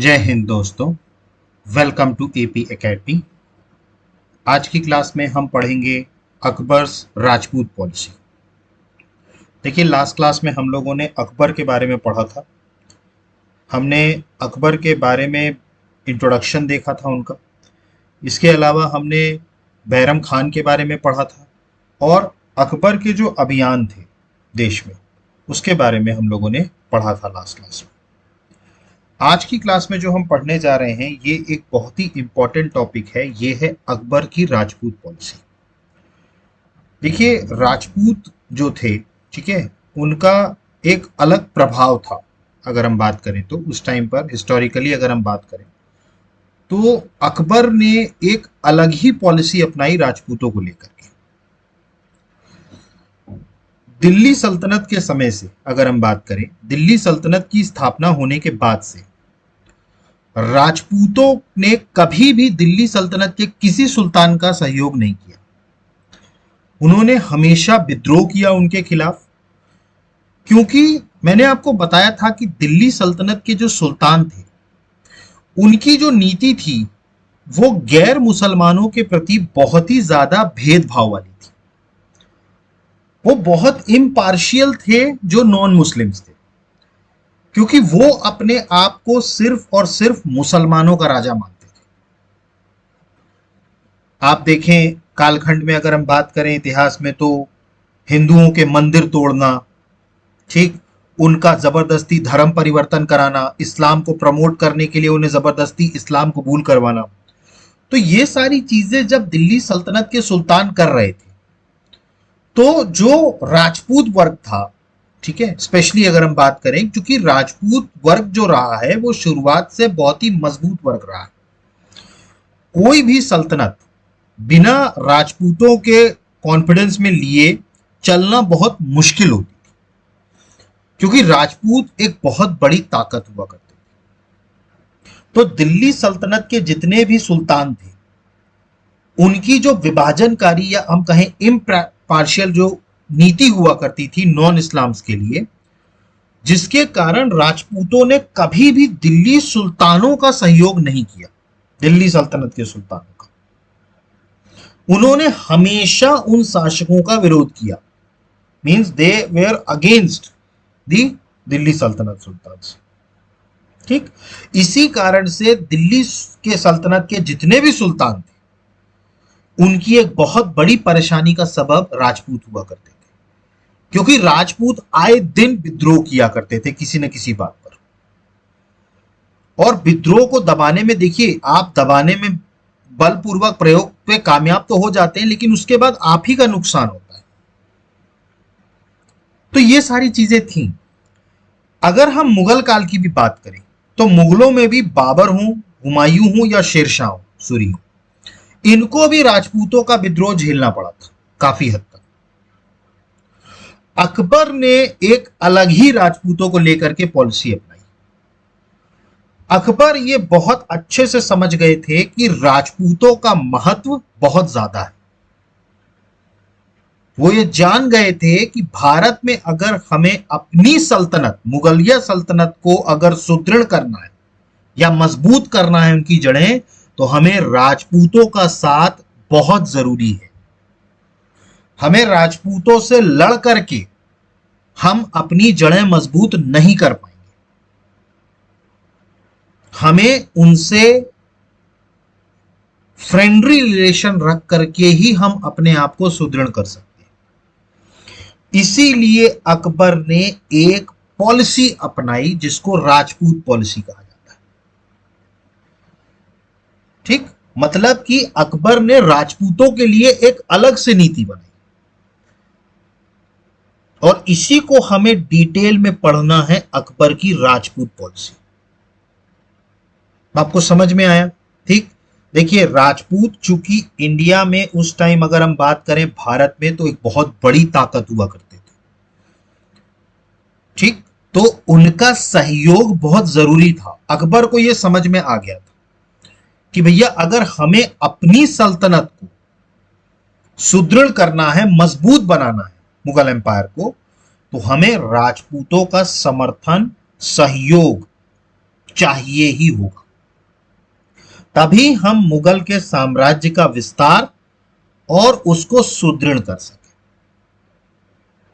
जय हिंद दोस्तों। Welcome to AP academy. आज की क्लास में हम पढ़ेंगे अकबर्स राजपूत पॉलिसी। देखिए, लास्ट क्लास में हम लोगों ने अकबर के बारे में पढ़ा था। हमने अकबर के बारे में इंट्रोडक्शन देखा था उनका। इसके अलावा हमने बैरम खान के बारे में पढ़ा था और अकबर के जो अभियान थे देश में, उसके बारे में हम लोगों ने पढ़ा था लास्ट क्लास में। आज की क्लास में जो हम पढ़ने जा रहे हैं ये एक बहुत ही इंपॉर्टेंट टॉपिक है। ये है अकबर की राजपूत पॉलिसी। देखिए, राजपूत जो थे, ठीक है, उनका एक अलग प्रभाव था। अगर हम बात करें तो उस टाइम पर हिस्टोरिकली अगर हम बात करें तो अकबर ने एक अलग ही पॉलिसी अपनाई राजपूतों को लेकर के। दिल्ली सल्तनत के समय से अगर हम बात करें, दिल्ली सल्तनत की स्थापना होने के बाद से राजपूतों ने कभी भी दिल्ली सल्तनत के किसी सुल्तान का सहयोग नहीं किया। उन्होंने हमेशा विद्रोह किया उनके खिलाफ, क्योंकि मैंने आपको बताया था कि दिल्ली सल्तनत के जो सुल्तान थे उनकी जो नीति थी वो गैर मुसलमानों के प्रति बहुत ही ज्यादा भेदभाव वाली थी। वो बहुत इम्पार्शियल थे जो नॉन मुस्लिम्स थे, क्योंकि वो अपने आप को सिर्फ और सिर्फ मुसलमानों का राजा मानते थे। आप देखें कालखंड में अगर हम बात करें इतिहास में, तो हिंदुओं के मंदिर तोड़ना, ठीक, उनका जबरदस्ती धर्म परिवर्तन कराना, इस्लाम को प्रमोट करने के लिए उन्हें जबरदस्ती इस्लाम कबूल करवाना, तो ये सारी चीजें जब दिल्ली सल्तनत के सुल्तान कर रहे थे तो जो राजपूत वर्ग था, ठीक है, स्पेशली अगर हम बात करें, क्योंकि राजपूत वर्ग जो रहा है वो शुरुआत से बहुत ही मजबूत वर्ग रहा है। कोई भी सल्तनत बिना राजपूतों के कॉन्फिडेंस में लिए चलना बहुत मुश्किल होती, क्योंकि राजपूत एक बहुत बड़ी ताकत हुआ करते थे। तो दिल्ली सल्तनत के जितने भी सुल्तान थे उनकी जो विभाजनकारी या हम कहें इम्पार्शियल जो नीति हुआ करती थी नॉन इस्लाम्स के लिए, जिसके कारण राजपूतों ने कभी भी दिल्ली सुल्तानों का सहयोग नहीं किया। दिल्ली सल्तनत के सुल्तानों का उन्होंने हमेशा उन शासकों का विरोध किया। Means they were against the Delhi sultanate sultan. ठीक, इसी कारण से दिल्ली के सल्तनत के जितने भी सुल्तान थे उनकी एक बहुत बड़ी परेशानी का सबब राजपूत हुआ करते थे, क्योंकि राजपूत आए दिन विद्रोह किया करते थे किसी न किसी बात पर। और विद्रोह को दबाने में, देखिए, आप दबाने में बलपूर्वक प्रयोग पे कामयाब तो हो जाते हैं, लेकिन उसके बाद आप ही का नुकसान होता है। तो ये सारी चीजें थी। अगर हम मुगल काल की भी बात करें तो मुगलों में भी बाबर हूं, हुमायूं हूं या शेरशाह सूरी, इनको भी राजपूतों का विद्रोह झेलना पड़ा था काफी हद तक। अकबर ने एक अलग ही राजपूतों को लेकर के पॉलिसी अपनाई। अकबर ये बहुत अच्छे से समझ गए थे कि राजपूतों का महत्व बहुत ज्यादा है। वो ये जान गए थे कि भारत में अगर हमें अपनी सल्तनत, मुगलिया सल्तनत को अगर सुदृढ़ करना है या मजबूत करना है उनकी जड़ें, तो हमें राजपूतों का साथ बहुत जरूरी है। हमें राजपूतों से लड़ करके हम अपनी जड़ें मजबूत नहीं कर पाएंगे। हमें उनसे फ्रेंडली रिलेशन रख करके ही हम अपने आप को सुदृढ़ कर सकते हैं। इसीलिए अकबर ने एक पॉलिसी अपनाई जिसको राजपूत पॉलिसी कहा जाता है। ठीक, मतलब कि अकबर ने राजपूतों के लिए एक अलग से नीति बनाई, और इसी को हमें डिटेल में पढ़ना है, अकबर की राजपूत पॉलिसी। आपको समझ में आया? ठीक, देखिए, राजपूत चूंकि इंडिया में उस टाइम अगर हम बात करें भारत में तो एक बहुत बड़ी ताकत हुआ करते थे। ठीक, तो उनका सहयोग बहुत जरूरी था। अकबर को यह समझ में आ गया था कि भैया अगर हमें अपनी सल्तनत को सुदृढ़ करना है, मजबूत बनाना है मुगल एम्पायर को, तो हमें राजपूतों का समर्थन, सहयोग चाहिए ही होगा, तभी हम मुगल के साम्राज्य का विस्तार और उसको सुदृढ़ कर सके।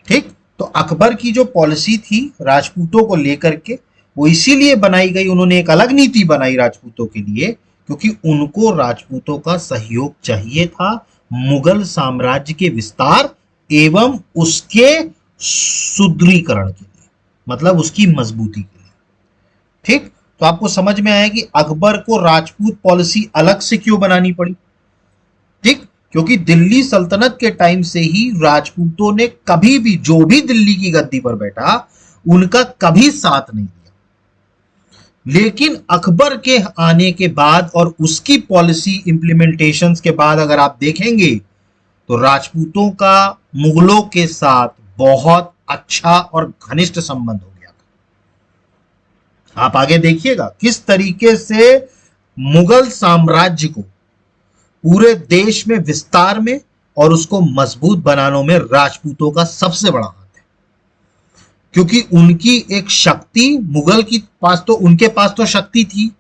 ठीक, तो अकबर की जो पॉलिसी थी राजपूतों को लेकर के, वो इसीलिए बनाई गई, उन्होंने एक अलग नीति बनाई राजपूतों के लिए, क्योंकि उनको राजपूतों का सहयोग चाहिए था मुगल साम्राज्य के विस्तार एवं उसके सुदृढ़ीकरण के लिए, मतलब उसकी मजबूती के लिए। ठीक, तो आपको समझ में आया कि अकबर को राजपूत पॉलिसी अलग से क्यों बनानी पड़ी। ठीक, क्योंकि दिल्ली सल्तनत के टाइम से ही राजपूतों ने कभी भी, जो भी दिल्ली की गद्दी पर बैठा, उनका कभी साथ नहीं दिया। लेकिन अकबर के आने के बाद और उसकी पॉलिसी इंप्लीमेंटेशंस के बाद अगर आप देखेंगे तो राजपूतों का मुगलों के साथ बहुत अच्छा और घनिष्ठ संबंध हो गया था। आप आगे देखिएगा किस तरीके से मुगल साम्राज्य को पूरे देश में विस्तार में और उसको मजबूत बनाने में राजपूतों का सबसे बड़ा हाथ है, क्योंकि उनकी एक शक्ति, मुगल की पास तो, उनके पास तो शक्ति थी,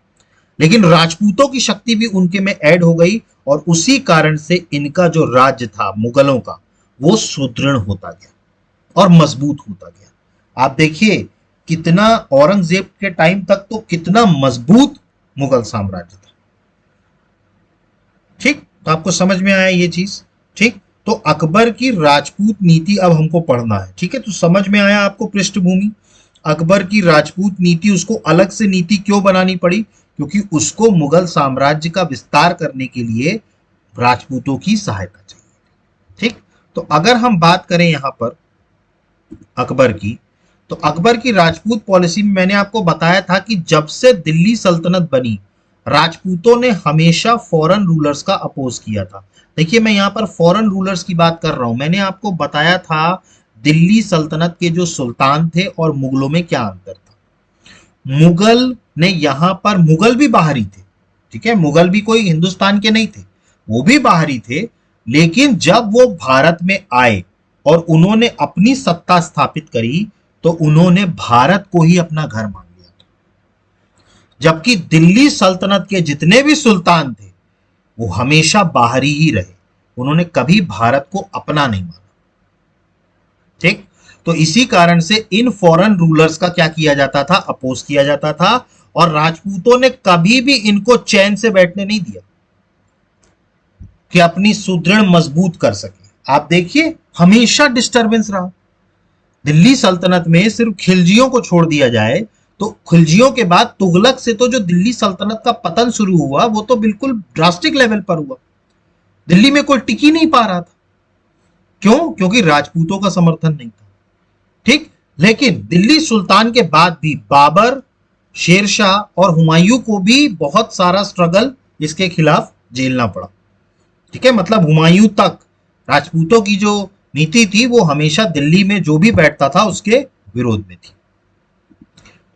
लेकिन राजपूतों की शक्ति भी उनके में ऐड हो गई, और उसी कारण से इनका जो राज्य था मुगलों का, वो सुदृढ़ होता गया और मजबूत होता गया। आप देखिए कितना, औरंगजेब के टाइम तक तो कितना मजबूत मुगल साम्राज्य था। ठीक, तो आपको समझ में आया ये चीज। ठीक, तो अकबर की राजपूत नीति अब हमको पढ़ना है। ठीक है, तो समझ में आया आपको पृष्ठभूमि, अकबर की राजपूत नीति, उसको अलग से नीति क्यों बनानी पड़ी, क्योंकि उसको मुगल साम्राज्य का विस्तार करने के लिए राजपूतों की सहायता चाहिए। ठीक, तो अगर हम बात करें यहां पर अकबर की, तो अकबर की राजपूत पॉलिसी में मैंने आपको बताया था कि जब से दिल्ली सल्तनत बनी, राजपूतों ने हमेशा फॉरेन रूलर्स का अपोज किया था। देखिए मैं यहां पर फॉरेन रूलर्स की बात कर रहा हूं, मैंने आपको बताया था दिल्ली सल्तनत के जो सुल्तान थे और मुगलों में क्या अंतर था। मुगल ने यहां पर, मुगल भी बाहरी थे, ठीक है, मुगल भी कोई हिंदुस्तान के नहीं थे, वो भी बाहरी थे, लेकिन जब वो भारत में आए और उन्होंने अपनी सत्ता स्थापित करी, तो उन्होंने भारत को ही अपना घर मान लिया था। जबकि दिल्ली सल्तनत के जितने भी सुल्तान थे वो हमेशा बाहरी ही रहे, उन्होंने कभी भारत को अपना नहीं माना। ठीक, तो इसी कारण से इन फॉरेन रूलर्स का क्या किया जाता था, अपोज किया जाता था, और राजपूतों ने कभी भी इनको चैन से बैठने नहीं दिया कि अपनी सुदृढ़ मजबूत कर सके। आप देखिए हमेशा डिस्टरबेंस रहा दिल्ली सल्तनत में, सिर्फ खिलजियों को छोड़ दिया जाए तो खिलजियों के बाद तुगलक से तो जो दिल्ली सल्तनत का पतन शुरू हुआ वो तो बिल्कुल ड्रास्टिक लेवल पर हुआ, दिल्ली में कोई टिक ही नहीं पा रहा था। क्यों? क्योंकि राजपूतों का समर्थन नहीं था। ठीक, लेकिन दिल्ली सुल्तान के बाद भी बाबर, शेरशाह और हुमायूं को भी बहुत सारा स्ट्रगल इसके खिलाफ झेलना पड़ा। ठीक है, मतलब हुमायूं तक राजपूतों की जो नीति थी वो हमेशा दिल्ली में जो भी बैठता था उसके विरोध में थी।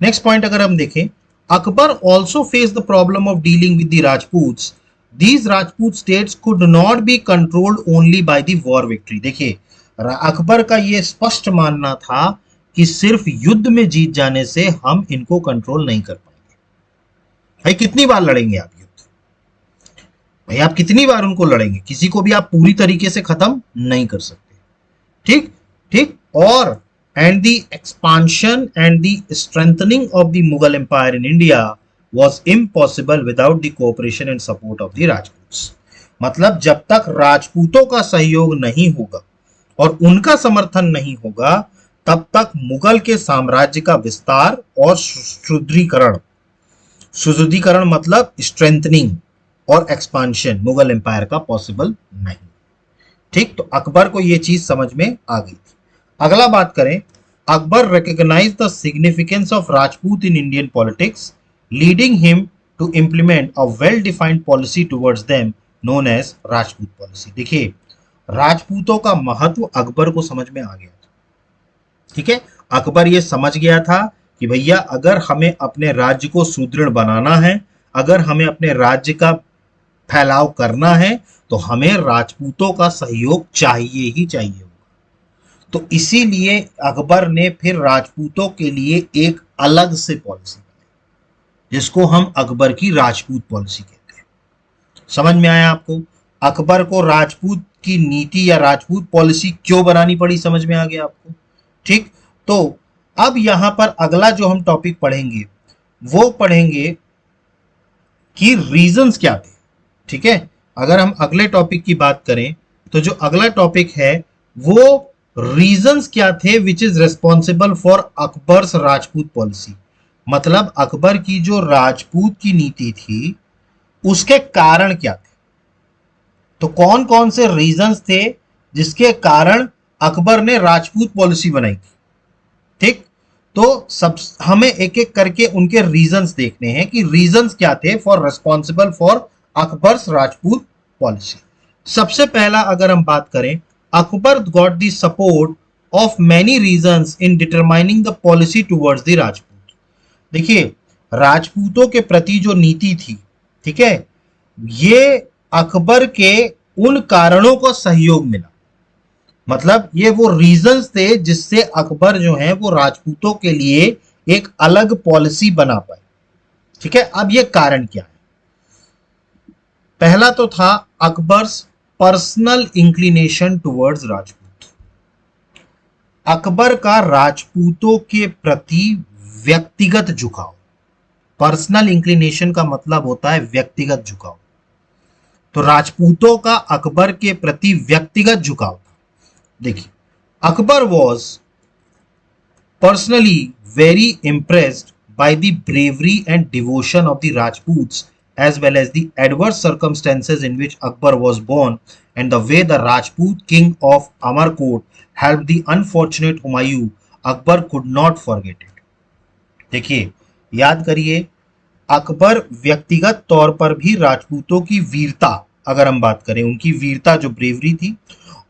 नेक्स्ट पॉइंट अगर हम देखें, Akbar also face the problem of dealing with the Rajputs. These Rajput states could not be controlled only by the war victory. देखिए अकबर का ये स्पष्ट मानना था कि सिर्फ युद्ध में जीत जाने से हम इनको कंट्रोल नहीं कर पाएंगे। भाई कितनी बार लड़ेंगे आप युद्ध, भाई आप कितनी बार उनको लड़ेंगे, किसी को भी आप पूरी तरीके से खत्म नहीं कर सकते। ठीक ठीक, और and the expansion and the strengthening of the Mughal Empire in India was impossible without the cooperation and support of the Rajputs। मतलब जब तक राजपूतों का सहयोग नहीं होगा और उनका समर्थन नहीं होगा, तब तक मुगल के साम्राज्य का विस्तार और सुदृढ़ीकरण, सुदृढ़ीकरण मतलब स्ट्रेंथनिंग और एक्सपांशन मुगल एम्पायर का पॉसिबल नहीं। ठीक, तो अकबर को यह चीज समझ में आ गई थी। अगला बात करें, Akbar recognized the significance of Rajput in Indian politics, leading him to implement a well-defined policy towards them known as Rajput policy। देखिए राजपूतों का महत्व अकबर को समझ में आ गया था। ठीक है, अकबर ये समझ गया था कि भैया अगर हमें अपने राज्य को सुदृढ़ बनाना है, अगर हमें अपने राज्य का फैलाव करना है, तो हमें राजपूतों का सहयोग चाहिए ही चाहिए। तो इसीलिए अकबर ने फिर राजपूतों के लिए एक अलग से पॉलिसी बनाई। जिसको हम अकबर की राजपूत पॉलिसी कहते हैं। समझ में आया आपको? अकबर को राजपूत की नीति या राजपूत पॉलिसी क्यों बनानी पड़ी, समझ में आ गया आपको? ठीक। तो अब यहां पर अगला जो हम टॉपिक पढ़ेंगे वो पढ़ेंगे कि रीजंस क्या थे। ठीक है, अगर हम अगले टॉपिक की बात करें तो जो अगला टॉपिक है वो रीजंस क्या थे which is responsible for Akbar's Rajput policy. मतलब अकबर की जो राजपूत की नीति थी उसके कारण क्या थे। तो कौन कौन से रीजंस थे जिसके कारण अकबर ने राजपूत पॉलिसी बनाई थी। ठीक। तो सब हमें एक एक करके उनके रीजंस देखने हैं कि रीजंस क्या थे for responsible for Akbar's Rajput policy. सबसे पहला अगर हम बात करें, Akbar got the support of many reasons in determining the policy towards the Rajput. देखिए, राजपूतों के प्रति जो नीति थी, ठीक है, ये अकबर के उन कारणों को सहयोग मिला। मतलब ये वो रीजंस थे जिससे अकबर जो है वो राजपूतों के लिए एक अलग पॉलिसी बना पाए। ठीक है, अब ये कारण क्या है? पहला तो था Akbar's personal inclination towards Rajput. Akbar का राजपूतों के प्रति व्यक्तिगत झुकाव। पर्सनल इंक्लिनेशन का मतलब होता है व्यक्तिगत झुकाव। तो राजपूतों का अकबर के प्रति व्यक्तिगत झुकाव था। देखिए, Akbar was personally very impressed by the bravery and devotion of the Rajputs as well as the adverse circumstances in which Akbar was born and the way the Rajput king of Amarkot helped the unfortunate Humayun, Akbar could not forget it. देखिए, याद करिए, अकबर व्यक्तिगत तौर पर भी राजपूतों की वीरता, अगर हम बात करें उनकी वीरता जो ब्रेवरी थी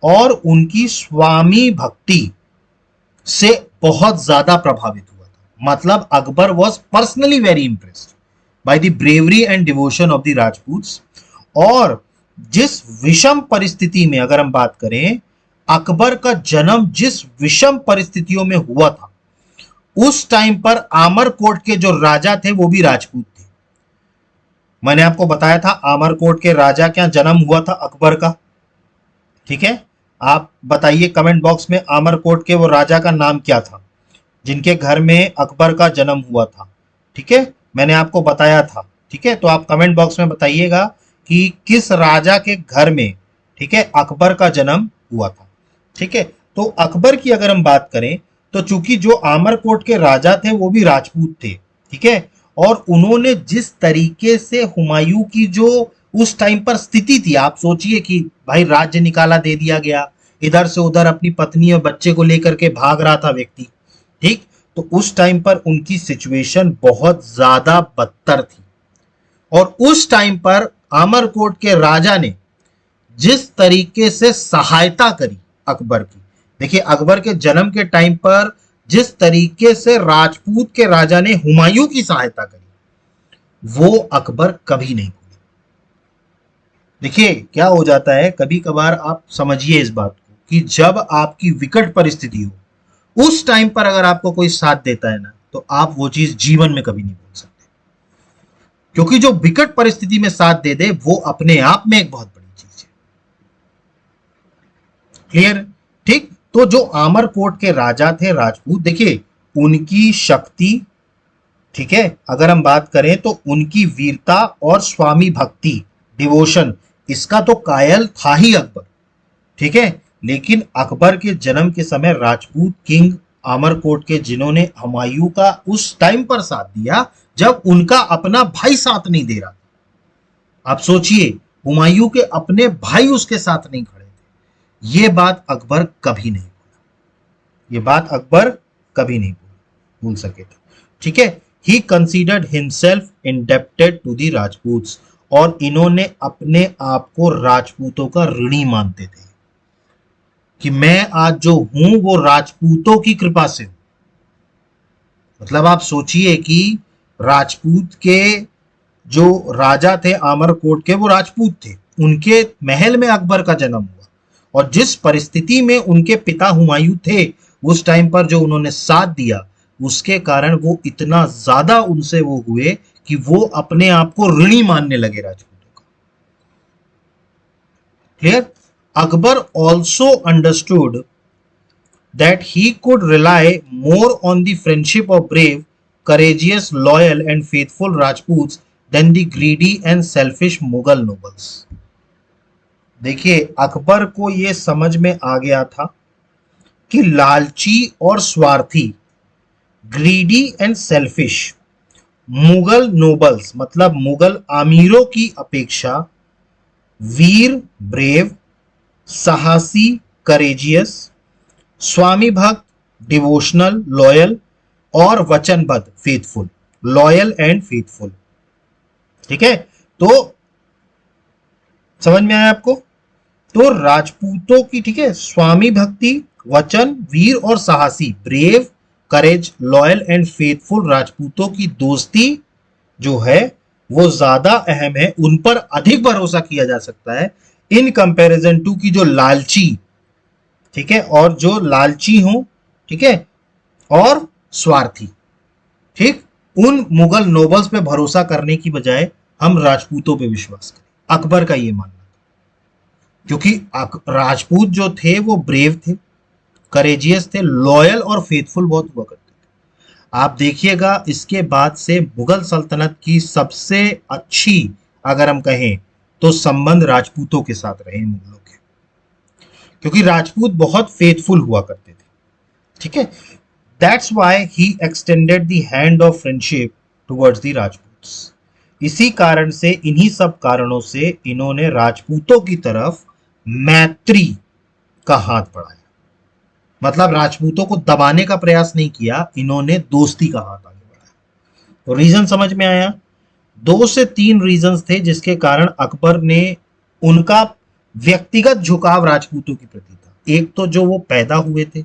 और उनकी स्वामी भक्ति से बहुत ज्यादा प्रभावित हुआ था। मतलब Akbar was personally very impressed by the bravery and devotion of the Rajputs. और जिस विषम परिस्थिति में अगर हम बात करें, अकबर का जन्म जिस विषम परिस्थितियों में हुआ था उस टाइम पर आमरकोट के जो राजा थे वो भी राजपूत थे। मैंने आपको बताया था आमरकोट के राजा क्या जन्म हुआ था अकबर का। ठीक है, आप बताइए कमेंट बॉक्स में आमरकोट के वो राजा का नाम क्या था जिनके घर में अकबर का जन्म हुआ था। ठीक है, मैंने आपको बताया था। ठीक है, तो आप कमेंट बॉक्स में बताइएगा कि किस राजा के घर में, ठीक है, अकबर का जन्म हुआ था। ठीक है, तो अकबर की अगर हम बात करें तो चूंकि जो आमरकोट के राजा थे वो भी राजपूत थे। ठीक है, और उन्होंने जिस तरीके से हुमायूं की जो उस टाइम पर स्थिति थी, आप सोचिए कि भाई राज्य निकाला दे दिया गया, इधर से उधर अपनी पत्नी और बच्चे को लेकर के भाग रहा था व्यक्ति। ठीक, तो उस टाइम पर उनकी सिचुएशन बहुत ज्यादा बदतर थी। और उस टाइम पर आमरकोट के राजा ने जिस तरीके से सहायता करी अकबर की, देखिए अकबर के जन्म के टाइम पर जिस तरीके से राजपूत के राजा ने हुमायूं की सहायता करी वो अकबर कभी नहीं भूले। देखिए क्या हो जाता है, कभी कभार आप समझिए इस बात को कि जब आपकी विकट परिस्थिति हो उस टाइम पर अगर आपको कोई साथ देता है ना तो आप वो चीज जीवन में कभी नहीं भूल सकते। क्योंकि जो विकट परिस्थिति में साथ दे दे वो अपने आप में एक बहुत बड़ी चीज है। क्लियर? ठीक, तो जो आमरकोट के राजा थे राजपूत, देखिए उनकी शक्ति, ठीक है, अगर हम बात करें तो उनकी वीरता और स्वामी भक्ति, डिवोशन, इसका तो कायल था ही अकबर। ठीक है, लेकिन अकबर के जन्म के समय राजपूत किंग आमरकोट के जिन्होंने हुमायूं का उस टाइम पर साथ दिया जब उनका अपना भाई साथ नहीं दे रहा। आप सोचिए, हुमायूं के अपने भाई उसके साथ नहीं खड़े थे। ये बात अकबर कभी नहीं भूला, ये बात अकबर कभी नहीं भूल सके थे। ठीक है, he considered himself indebted to the Rajputs, और इन्होंने अपने आप को राजपूतों का ऋणी मानते थे कि मैं आज जो हूं वो राजपूतों की कृपा से हूं। मतलब आप सोचिए कि राजपूत के जो राजा थे आमरकोट के वो राजपूत थे, उनके महल में अकबर का जन्म हुआ और जिस परिस्थिति में उनके पिता हुमायूं थे उस टाइम पर जो उन्होंने साथ दिया उसके कारण वो इतना ज्यादा उनसे वो हुए कि वो अपने आप को ऋणी मानने लगे राजपूतों का। Clear? Akbar also understood that he could rely more on the friendship of brave, courageous, loyal, and faithful Rajputs than the greedy and selfish Mughal nobles. देखिए, अकबर को यह समझ में आ गया था कि लालची और स्वार्थी, greedy and selfish Mughal nobles मतलब मुगल आमीरों की अपेक्षा वीर, ब्रेव, साहसी, करेजियस, स्वामी भक्त, डिवोशनल, लॉयल और वचनबद्ध, फेथफुल, लॉयल एंड फेथफुल। ठीक है, तो समझ में आया आपको? तो राजपूतों की, ठीक है, स्वामी भक्ति, वचन, वीर और साहसी, brave, courage, loyal and faithful राजपूतों की दोस्ती जो है वो ज्यादा अहम है, उन पर अधिक भरोसा किया जा सकता है इन कंपैरिजन टू की जो लालची, ठीक है, और जो लालची हो, ठीक है, और स्वार्थी, ठीक, उन मुगल नोबल्स पे भरोसा करने की बजाय हम राजपूतों पे विश्वास करें। अकबर का ये मानना था, क्योंकि राजपूत जो थे वो ब्रेव थे, करेजियस थे, लॉयल और फेथफुल बहुत हुआ करते थे। आप देखिएगा इसके बाद से मुगल सल्तनत की सबसे अच्छी, अगर हम कहें तो, संबंध राजपूतों के साथ रहे मुगलों के, क्योंकि राजपूत बहुत फेथफुल हुआ करते थे। ठीक है, that's why he extended the hand of friendship towards the Rajputs. इसी कारण से, इन्हीं सब कारणों से इन्होंने राजपूतों की तरफ मैत्री का हाथ बढ़ाया, मतलब राजपूतों को दबाने का प्रयास नहीं किया, इन्होंने दोस्ती का हाथ आगे बढ़ाया। तो रीजन समझ में आया? 2 से 3 रीजंस थे जिसके कारण अकबर ने, उनका व्यक्तिगत झुकाव राजपूतों के प्रति था। एक तो जो वो पैदा हुए थे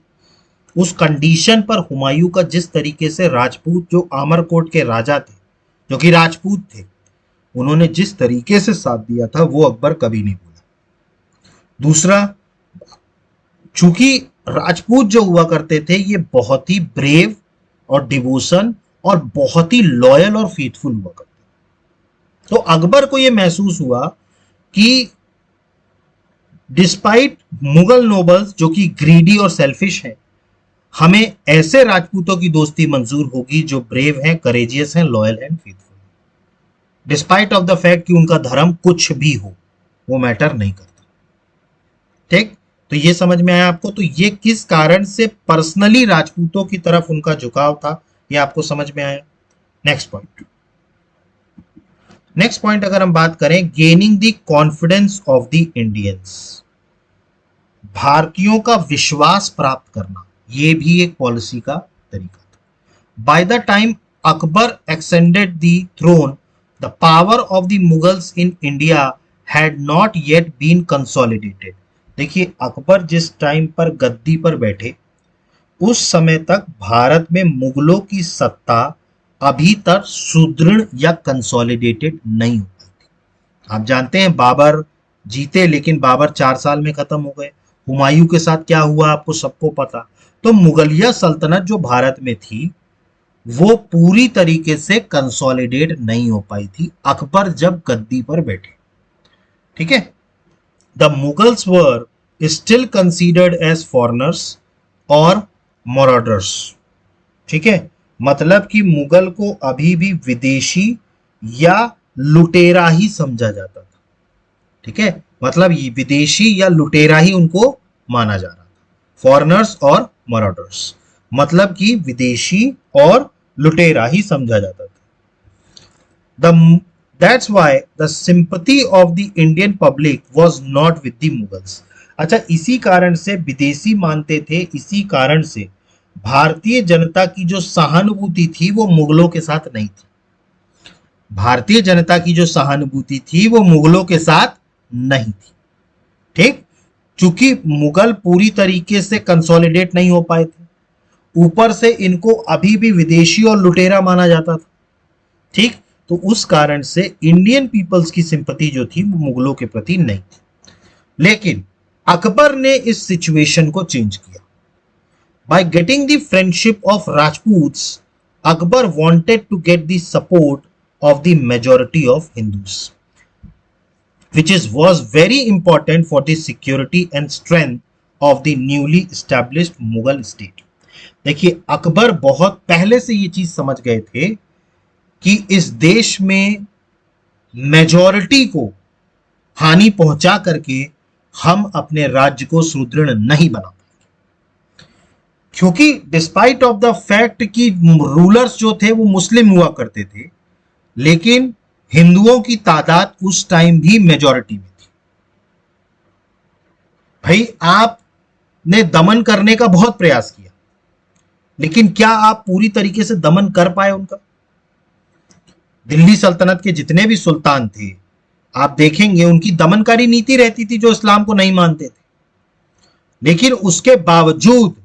उस कंडीशन पर हुमायूं का जिस तरीके से राजपूत, जो आमरकोट के राजा थे जो कि राजपूत थे, उन्होंने जिस तरीके से साथ दिया था वो अकबर कभी नहीं भूला। दूसरा, चूंकि राजपूत जो हुआ करते थे ये बहुत ही ब्रेव और डिवोशन और बहुत ही लॉयल और फेथफुल हुआ करते थे। तो अकबर को यह महसूस हुआ कि डिस्पाइट मुगल नोबल्स जो कि ग्रीडी और सेल्फिश हैं, हमें ऐसे राजपूतों की दोस्ती मंजूर होगी जो ब्रेव हैं, करेजियस हैं, loyal and faithful, despite of the fact कि उनका धर्म कुछ भी हो, वो मैटर नहीं करता। ठीक, तो ये समझ में आया आपको? तो ये किस कारण से पर्सनली राजपूतों की तरफ उनका झुकाव था, ये आपको समझ में आया। नेक्स्ट पॉइंट अगर हम बात करें, gaining the confidence of the Indians, भारतीयों का विश्वास प्राप्त करना, ये भी एक पॉलिसी का तरीका था। By the time Akbar extended the throne, the power of the Mughals in India had not yet been consolidated. देखिए, अकबर जिस टाइम पर गद्दी पर बैठे उस समय तक भारत में मुगलों की सत्ता अभी तक सुदृढ़ या कंसोलिडेटेड नहीं हो पाई थी। आप जानते हैं बाबर जीते, लेकिन बाबर 4 साल में खत्म हो गए। हुमायूं के साथ क्या हुआ आपको सबको पता। तो मुगलिया सल्तनत जो भारत में थी वो पूरी तरीके से कंसोलिडेट नहीं हो पाई थी अकबर जब गद्दी पर बैठे। ठीक है, the Mughals were still considered as foreigners और मॉराडर्स। ठीक है, मतलब कि मुगल को अभी भी विदेशी या लुटेरा ही समझा जाता था। ठीक है, मतलब ये विदेशी या लुटेरा ही उनको माना जा रहा था, फॉरेनर्स और मॉराडर्स, मतलब कि विदेशी और लुटेरा ही समझा जाता था। That's why the sympathy of the Indian public was not with the Mughals। अच्छा, इसी कारण से विदेशी मानते थे, इसी कारण से भारतीय जनता की जो सहानुभूति थी वो मुगलों के साथ नहीं थी। भारतीय जनता की जो सहानुभूति थी वो मुगलों के साथ नहीं थी। ठीक, चूंकि मुगल पूरी तरीके से कंसोलिडेट नहीं हो पाए थे, ऊपर से इनको अभी भी विदेशी और लुटेरा माना जाता था। ठीक, तो उस कारण से इंडियन पीपल्स की सिंपैथी जो थी वो मुगलों के प्रति नहीं थी। लेकिन अकबर ने इस सिचुएशन को चेंज किया। By getting the friendship of Rajputs, Akbar wanted to get the support of the majority of Hindus, which was very important for the security and strength of the newly established Mughal state. देखिए, अकबर बहुत पहले से ये चीज समझ गए थे कि इस देश में मेजॉरिटी को हानि पहुंचा करके हम अपने राज्य को सुदृढ़ नहीं बना पाएंगे, क्योंकि डिस्पाइट ऑफ द फैक्ट कि रूलर्स जो थे वो मुस्लिम हुआ करते थे, लेकिन हिंदुओं की तादाद उस टाइम भी मेजॉरिटी में थी। भाई, आपने दमन करने का बहुत प्रयास किया, लेकिन क्या आप पूरी तरीके से दमन कर पाए उनका? दिल्ली सल्तनत के जितने भी सुल्तान थे, आप देखेंगे उनकी दमनकारी नीति रहती थी जो इस्लाम को नहीं मानते थे, लेकिन उसके बावजूद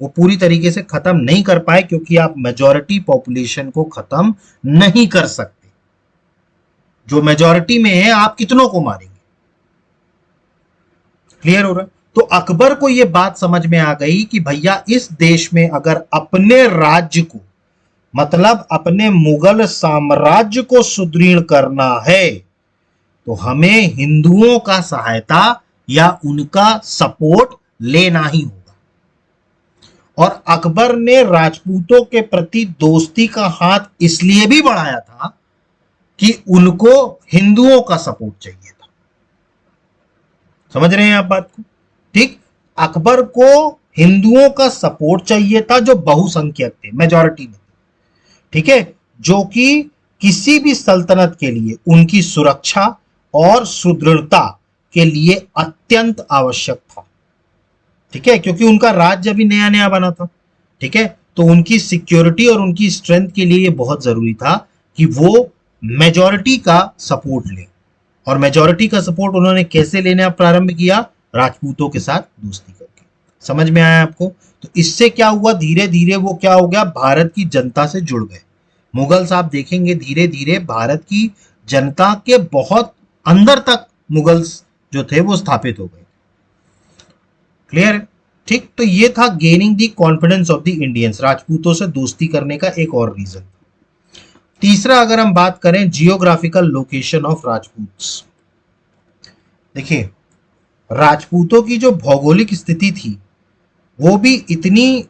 वो पूरी तरीके से खत्म नहीं कर पाए, क्योंकि आप मेजॉरिटी पॉपुलेशन को खत्म नहीं कर सकते। जो मेजॉरिटी में है, आप कितनों को मारेंगे? क्लियर हो रहा है? तो अकबर को यह बात समझ में आ गई कि भैया, इस देश में अगर अपने राज्य को, मतलब अपने मुगल साम्राज्य को सुदृढ़ करना है, तो हमें हिंदुओं का सहायता या उनका सपोर्ट लेना ही होगा। और अकबर ने राजपूतों के प्रति दोस्ती का हाथ इसलिए भी बढ़ाया था कि उनको हिंदुओं का सपोर्ट चाहिए था। समझ रहे हैं आप बात को? ठीक, अकबर को हिंदुओं का सपोर्ट चाहिए था जो बहुसंख्यक थे, मेजॉरिटी में, ठीक है, जो कि किसी भी सल्तनत के लिए उनकी सुरक्षा और सुदृढ़ता के लिए अत्यंत आवश्यक था। ठीक है, क्योंकि उनका राज्य अभी नया नया बना था। ठीक है, तो उनकी सिक्योरिटी और उनकी स्ट्रेंथ के लिए ये बहुत जरूरी था कि वो मेजॉरिटी का सपोर्ट ले। और मेजॉरिटी का सपोर्ट उन्होंने कैसे लेना प्रारंभ किया? राजपूतों के साथ दोस्ती करके। समझ में आया आपको? तो इससे क्या हुआ, धीरे धीरे वो क्या हो गया, भारत की जनता से जुड़ गए। मुगल्स आप देखेंगे धीरे धीरे भारत की जनता के बहुत अंदर तक मुगल्स जो थे वो स्थापित हो गए। क्लियर है? ठीक, तो ये था gaining the confidence of the Indians, राजपूतों से दोस्ती करने का एक और रीजन। तीसरा, अगर हम बात करें जियोग्राफिकल लोकेशन ऑफ राजपूत्स, देखिए राजपूतों की जो भौगोलिक स्थिति थी वो भी इतनी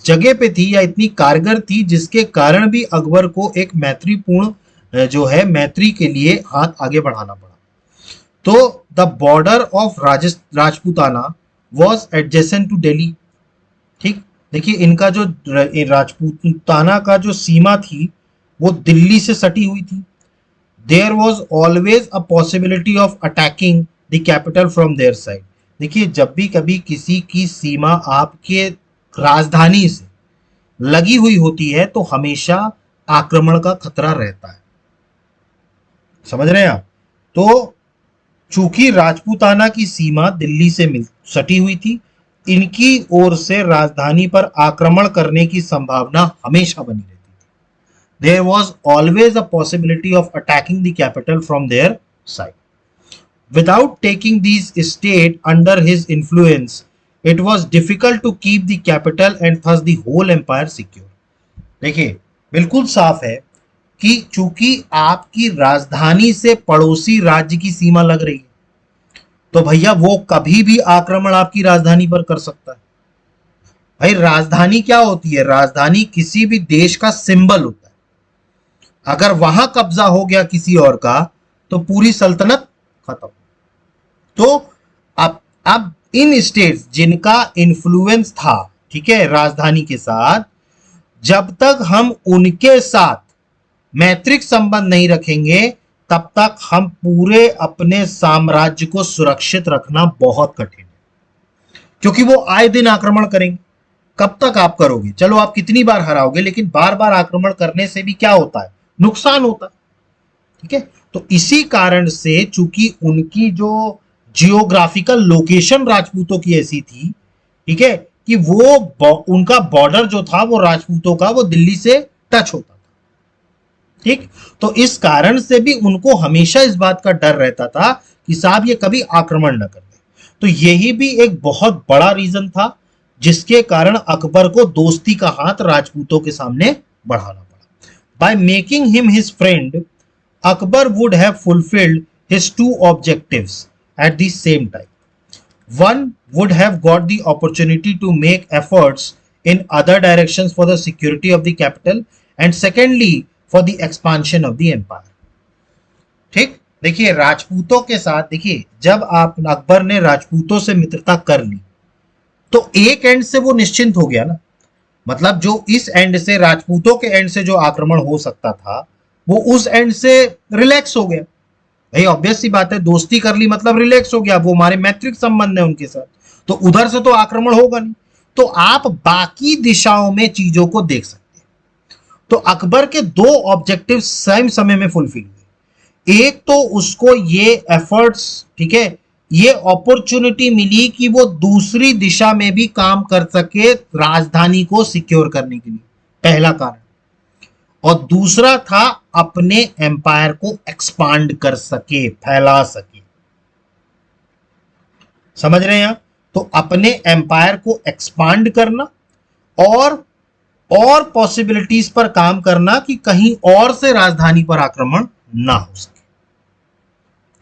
जगह पे थी या इतनी कारगर थी, जिसके कारण भी अकबर को एक मैत्रीपूर्ण जो है मैत्री के लिए हाथ आगे बढ़ाना पड़ा। तो the border of Rajputana was adjacent to Delhi. ठीक, देखिए इनका जो राजपूताना का जो सीमा थी वो दिल्ली से सटी हुई थी। There was always a possibility of attacking the capital from there side. देखिए, जब भी कभी किसी की सीमा आपके राजधानी से लगी हुई होती है तो हमेशा आक्रमण का खतरा रहता है। समझ रहे हैं आप? तो चूंकि राजपूताना की सीमा दिल्ली से सटी हुई थी, इनकी ओर से राजधानी पर आक्रमण करने की संभावना हमेशा बनी रहती थी। There was always a possibility of attacking the capital from their side. Without taking these states under his influence, it was difficult to keep the capital and thus the whole empire secure. देखिए, बिल्कुल साफ है कि चूंकि आपकी राजधानी से पड़ोसी राज्य की सीमा लग रही है, तो भैया वो कभी भी आक्रमण आपकी राजधानी पर कर सकता है। भाई, राजधानी क्या होती है? राजधानी किसी भी देश का सिंबल होता है। अगर वहां कब्जा हो गया किसी और का तो पूरी सल्तनत खत्म। तो अब इन स्टेट्स जिनका इन्फ्लुएंस था, ठीक है, राजधानी के साथ, जब तक हम उनके साथ मैत्रिक संबंध नहीं रखेंगे तब तक हम पूरे अपने साम्राज्य को सुरक्षित रखना बहुत कठिन है, क्योंकि वो आए दिन आक्रमण करेंगे। कब तक आप करोगे? चलो आप कितनी बार हराओगे, लेकिन बार बार आक्रमण करने से भी क्या होता है? नुकसान होता है। ठीक है, तो इसी कारण से चूंकि उनकी जो जियोग्राफिकल लोकेशन राजपूतों की ऐसी थी, ठीक है, कि वो उनका बॉर्डर जो था वो राजपूतों का वो दिल्ली से टच होता था। ठीक, तो इस कारण से भी उनको हमेशा इस बात का डर रहता था कि साहब ये कभी आक्रमण न कर दे। तो यही भी एक बहुत बड़ा रीजन था जिसके कारण अकबर को दोस्ती का हाथ राजपूतों के सामने बढ़ाना पड़ा। By making him his friend, Akbar would have fulfilled his two objectives at the same time. One would have got the opportunity to make efforts in other directions for the security of the capital, and secondly for the expansion of the empire. ठीक, देखिए राजपूतों के साथ, देखिए जब आप अकबर ने राजपूतों से मित्रता कर ली तो एक एंड से वो निश्चिंत हो गया ना, मतलब जो इस एंड से राजपूतों के एंड से जो आक्रमण हो सकता था वो उस एंड से रिलैक्स हो गया। भाई ऑब्वियस सी बात है, दोस्ती कर ली मतलब रिलैक्स हो गया, वो हमारे मैत्रिक संबंध है उनके साथ, तो उधर से तो आक्रमण होगा नहीं, तो आप बाकी दिशाओं में चीजों को देख सकते हैं। तो अकबर के दो ऑब्जेक्टिव सेम समय में फुलफिल हुए। एक तो उसको ये एफर्ट्स, ठीक है, ये अपॉर्चुनिटी मिली कि वो दूसरी दिशा में भी काम कर सके राजधानी को सिक्योर करने के लिए, पहला कारण। और दूसरा था अपने एम्पायर को एक्सपांड कर सके, फैला सके। समझ रहे हैं आप? तो अपने एम्पायर को एक्सपांड करना और पॉसिबिलिटीज पर काम करना कि कहीं और से राजधानी पर आक्रमण ना हो सके।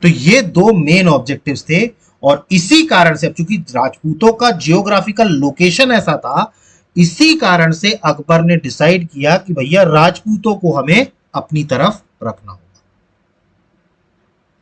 तो ये दो मेन ऑब्जेक्टिव्स थे, और इसी कारण से, अब चूंकि राजपूतों का जियोग्राफिकल लोकेशन ऐसा था, इसी कारण से अकबर ने डिसाइड किया कि भैया राजपूतों को हमें अपनी तरफ रखना होगा।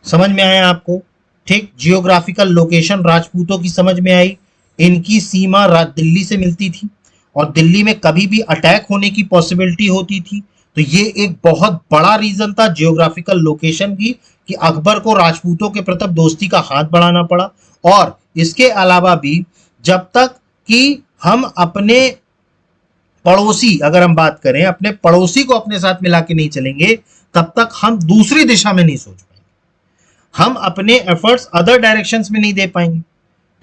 समझ में आया आपको? ठीक, जियोग्राफिकल लोकेशन राजपूतों की समझ में आई। इनकी सीमा दिल्ली से मिलती थी और दिल्ली में कभी भी अटैक होने की पॉसिबिलिटी होती थी, तो ये एक बहुत बड़ा रीजन था जियोग्राफिकल लोकेशन की कि अकबर को राजपूतों के प्रति दोस्ती का हाथ बढ़ाना पड़ा। और इसके अलावा भी जब तक कि हम अपने पड़ोसी, अगर हम बात करें अपने पड़ोसी को अपने साथ मिला के नहीं चलेंगे, तब तक हम दूसरी दिशा में नहीं सोच पाएंगे, हम अपने एफर्ट्स अदर डायरेक्शंस में नहीं दे पाएंगे।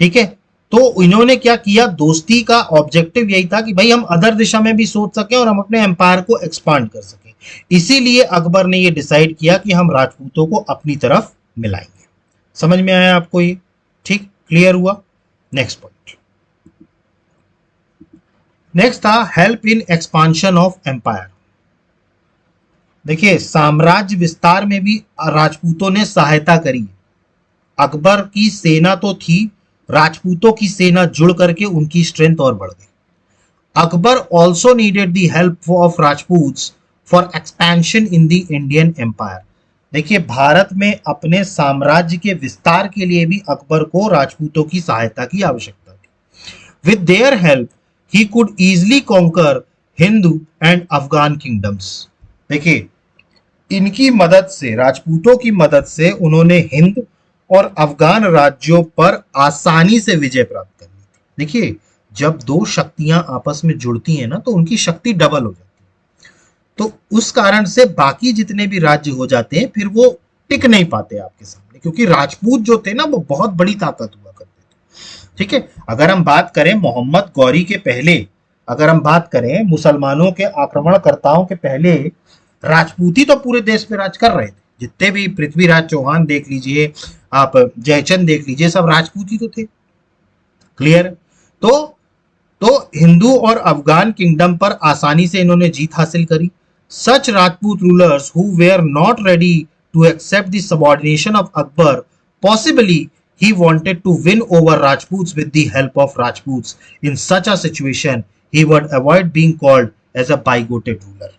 ठीक है, तो इन्होंने क्या किया, दोस्ती का ऑब्जेक्टिव यही था कि भाई हम अदर दिशा में भी सोच सकें और हम अपने एम्पायर को एक्सपांड कर सकें। इसीलिए अकबर ने ये डिसाइड किया कि हम राजपूतों को अपनी तरफ मिलाएंगे। समझ में आया आपको ये? ठीक, क्लियर हुआ? नेक्स्ट पॉइंट, नेक्स्ट था help in expansion of empire. देखिए साम्राज्य विस्तार में भी राजपूतों ने सहायता करी। अकबर की सेना तो थी, राजपूतों की सेना जुड़ करके उनकी स्ट्रेंथ और बढ़ गई। Akbar also needed the help of Rajputs for expansion in the Indian empire. देखिए भारत में अपने साम्राज्य के विस्तार के लिए भी अकबर को राजपूतों की सहायता की आवश्यकता थी। With their help he could easily conquer Hindu and Afghan kingdoms। देखिए इनकी मदद से, राजपूतों की मदद से उन्होंने हिंद और अफगान राज्यों पर आसानी से विजय प्राप्त कर ली थी। देखिए जब दो शक्तियां आपस में जुड़ती हैं ना तो उनकी शक्ति डबल हो जाती है, तो उस कारण से बाकी जितने भी राज्य हो जाते हैं फिर वो टिक नहीं पाते आपके सामने, क्योंकि राजपूत जो थे ना वो बहुत बड़ी ताकत हुआ करते थे। ठीक है, अगर हम बात करें मोहम्मद गौरी के पहले, अगर हम बात करें मुसलमानों के आक्रमणकर्ताओं के पहले, राजपूती तो पूरे देश पे राज कर रहे थे। जितने भी पृथ्वीराज चौहान देख लीजिए, आप जयचंद देख लीजिए, सब राजपूती तो थे। क्लियर? तो हिंदू और अफगान किंगडम पर आसानी से इन्होंने जीत हासिल करी। Such Rajput rulers who were not ready to accept the subordination of Akbar, possibly he wanted to win over Rajputs with the help of Rajputs. In such a situation, he would avoid being called as a bigoted ruler।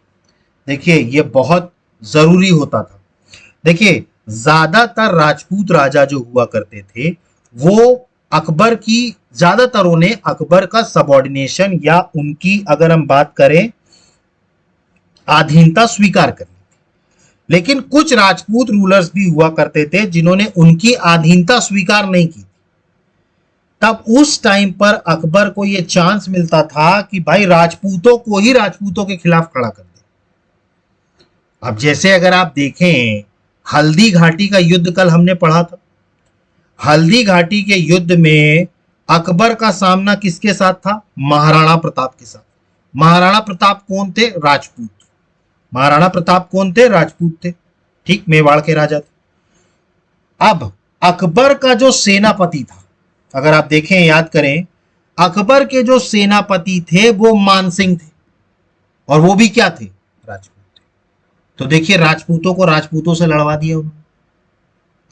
देखिए ये बहुत जरूरी होता था। देखिए ज्यादातर राजपूत राजा जो हुआ करते थे वो अकबर की, ज्यादातरों ने अकबर का सबऑर्डिनेशन या उनकी, अगर हम बात करें, अधीनता स्वीकार कर, लेकिन कुछ राजपूत रूलर्स भी हुआ करते थे जिन्होंने उनकी अधीनता स्वीकार नहीं की। तब उस टाइम पर अकबर को यह चांस मिलता था कि भाई राजपूतों को ही राजपूतों के खिलाफ खड़ा कर दे। अब जैसे अगर आप देखें हल्दी घाटी का युद्ध कल हमने पढ़ा था, हल्दी घाटी के युद्ध में अकबर का सामना किसके साथ था? महाराणा प्रताप के साथ। महाराणा प्रताप कौन थे? राजपूत। महाराणा प्रताप कौन थे? राजपूत थे। ठीक, मेवाड़ के राजा थे। अब अकबर का जो सेनापति था, अगर आप देखें, याद करें, अकबर के जो सेनापति थे वो मान सिंह थे, और वो भी क्या थे? राजपूत थे। तो देखिए राजपूतों को राजपूतों से लड़वा दिया उन्होंने।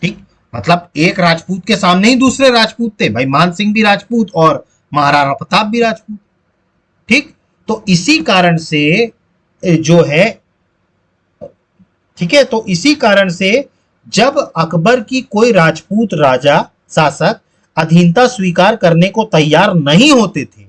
ठीक, मतलब एक राजपूत के सामने ही दूसरे राजपूत थे भाई, मान सिंह भी राजपूत और महाराणा प्रताप भी राजपूत। ठीक, तो इसी कारण से जो है, ठीक है, तो इसी कारण से जब अकबर की कोई राजपूत राजा शासक अधीनता स्वीकार करने को तैयार नहीं होते थे,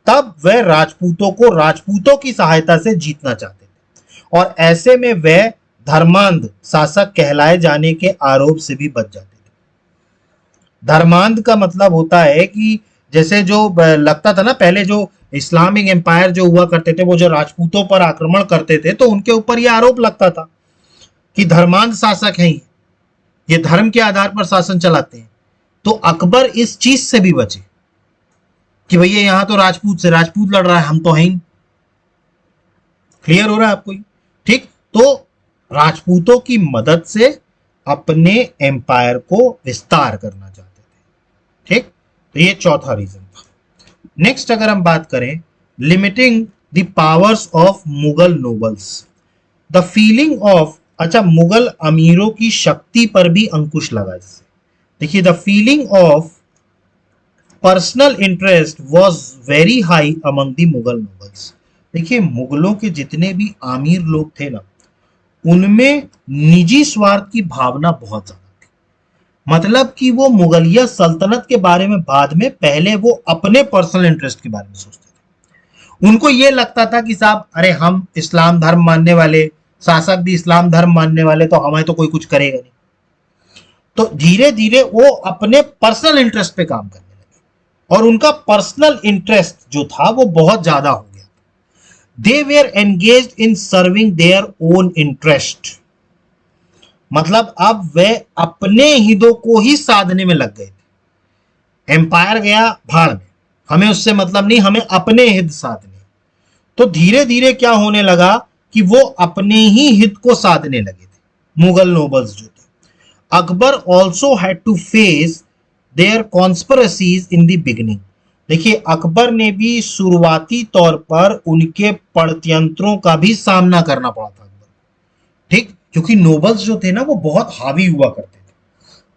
तब वह राजपूतों को राजपूतों की सहायता से जीतना चाहते थे, और ऐसे में वह धर्मांध शासक कहलाए जाने के आरोप से भी बच जाते थे। धर्मांध का मतलब होता है कि जैसे जो लगता था ना पहले, जो इस्लामिक एम्पायर जो हुआ करते थे, वो जो राजपूतों पर आक्रमण करते थे, तो उनके ऊपर यह आरोप लगता था कि धर्मांध शासक हैं, ये धर्म के आधार पर शासन चलाते हैं। तो अकबर इस चीज से भी बचे कि भैया यहां तो राजपूत से राजपूत लड़ रहा है, हम तो हैं ही। क्लियर हो रहा है आपको? ठीक, तो राजपूतों की मदद से अपने एम्पायर को विस्तार करना चाहते थे। ठीक, तो ये चौथा रीजन था। नेक्स्ट अगर हम बात करें, limiting the powers of Mughal nobles, the feeling of, अच्छा, मुगल अमीरों की शक्ति पर भी अंकुश लगा इससे। देखिए, the feeling of personal interest was very high among the Mughal nobles. देखिए, मुगलों के जितने भी आमिर लोग थे ना, उनमें निजी स्वार्थ की भावना बहुत ज्यादा थी। मतलब कि वो मुगलिया सल्तनत के बारे में बाद में, पहले वो अपने पर्सनल इंटरेस्ट के बारे में सोचते थे। उनको ये लगता था कि साहब, अरे हम इस्लाम धर्म मानने वाले, शासक भी इस्लाम धर्म मानने वाले, तो हमें तो कोई कुछ करेगा नहीं। तो धीरे धीरे वो अपने पर्सनल इंटरेस्ट पे काम करने लगे, और उनका पर्सनल इंटरेस्ट जो था वो बहुत ज्यादा हो गया। They were engaged in serving their own interest, मतलब अब वे अपने हितों को ही साधने में लग गए थे। एम्पायर गया भाड़ में, हमें उससे मतलब नहीं, हमें अपने हित साधने। तो धीरे धीरे क्या होने लगा कि वो अपने ही हित को साधने लगे थे, मुगल नोबल्स जो थे। Akbar also had to face their conspiracies in the beginning. देखिए, अकबर ने भी शुरुआती तौर पर उनके षड्यंत्रों का भी सामना करना पड़ा था अकबर। ठीक, क्योंकि नोबल्स जो थे ना वो बहुत हावी हुआ करते थे।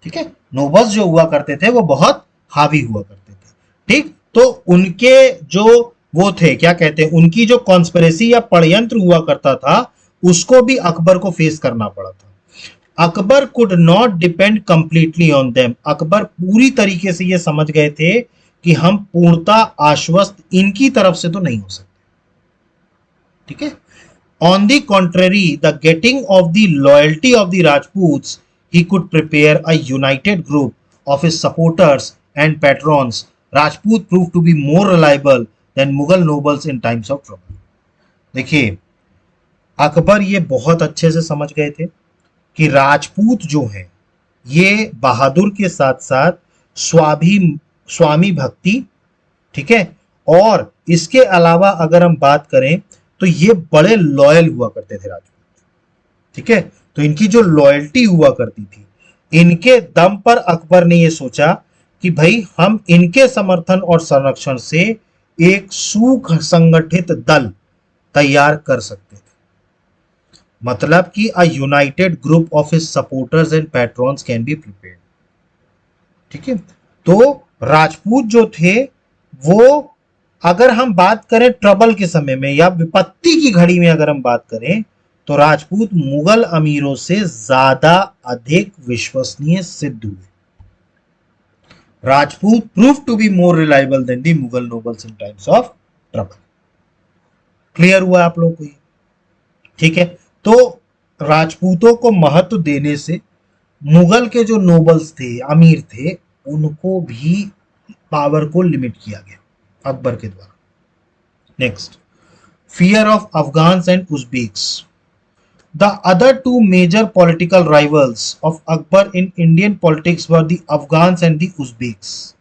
ठीक है, नोबल्स जो हुआ करते थे वो बहुत हावी हुआ करते थे। ठीक, तो उनके जो वो थे, क्या कहते हैं, उनकी जो कॉन्स्पिरेसी या षड्यंत्र हुआ करता था, उसको भी अकबर को फेस करना पड़ा था। Akbar could not depend completely on them. Akbar पूरी तरीके से ये समझ गए थे कि हम पूर्णता आश्वस्त इनकी तरफ से तो नहीं हो सकते। ठीक है, on the contrary, the getting of the loyalty of the Rajputs, he could prepare a united group of his supporters and patrons. Rajput proved to be more reliable than Mughal nobles in times of trouble. देखिए, अकबर ये बहुत अच्छे से समझ गए थे कि राजपूत जो हैं, ये बहादुर के साथ साथ स्वामी भक्ति, ठीक है, और इसके अलावा अगर हम बात करें तो ये बड़े लॉयल हुआ करते थे राजपूत। ठीक है, तो इनकी जो लॉयल्टी हुआ करती थी, इनके दम पर अकबर ने ये सोचा कि भाई हम इनके समर्थन और संरक्षण से एक सुसंगठित दल तैयार कर सकते थे। मतलब कि a united group of his supporters and patrons can be prepared. ठीक है, तो राजपूत जो थे वो, अगर हम बात करें ट्रबल के समय में या विपत्ति की घड़ी में अगर हम बात करें, तो राजपूत मुगल अमीरों से ज्यादा अधिक विश्वसनीय सिद्ध हुए। Rajput prove to be more reliable than the Mughal nobles in times of trouble. Clear हुआ आप लोगों को ये? ठीक है, तो राजपूतों को महत्व देने से मुगल के जो नोबल्स थे, अमीर थे, उनको भी पावर को लिमिट किया गया अकबर के द्वारा। Next, fear of Afghans and Uzbeks. The other two major political rivals of Akbar in Indian politics were the Afghans and the Uzbeks.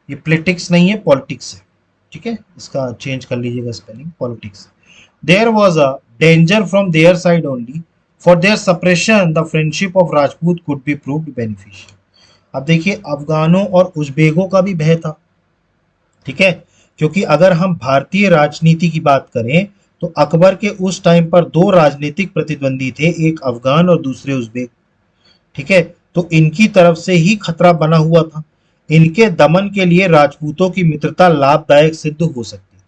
ये पॉलिटिक्स नहीं है, पॉलिटिक्स है। ठीक है, इसका चेंज कर लीजिएगा spelling, politics. There was a danger from there side only, for their suppression the friendship of Rajput could be proved beneficial. अब देखिए, अफगानों और उज्बेकों का भी भय था। ठीक है, क्योंकि अगर हम भारतीय राजनीति की बात करें तो अकबर के उस टाइम पर दो राजनीतिक प्रतिद्वंदी थे, एक अफगान और दूसरे उज्बेक। ठीक है, तो इनकी तरफ से ही खतरा बना हुआ था। इनके दमन के लिए राजपूतों की मित्रता लाभदायक सिद्ध हो सकती थी।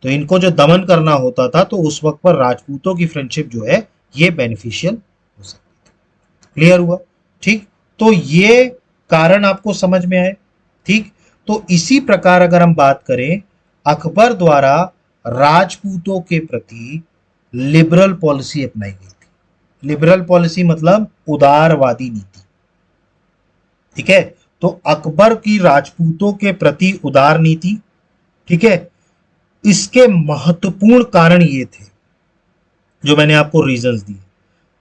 तो इनको जो दमन करना होता था तो उस वक्त पर राजपूतों की फ्रेंडशिप जो है ये बेनिफिशियल हो सकती थी। क्लियर हुआ? ठीक, तो ये कारण आपको समझ में आए। ठीक, तो इसी प्रकार अगर हम बात करें, अकबर द्वारा राजपूतों के प्रति लिबरल पॉलिसी अपनाई गई थी। लिबरल पॉलिसी मतलब उदारवादी नीति। ठीक है, तो अकबर की राजपूतों के प्रति उदार नीति, ठीक है, इसके महत्वपूर्ण कारण ये थे जो मैंने आपको रीजंस दिए।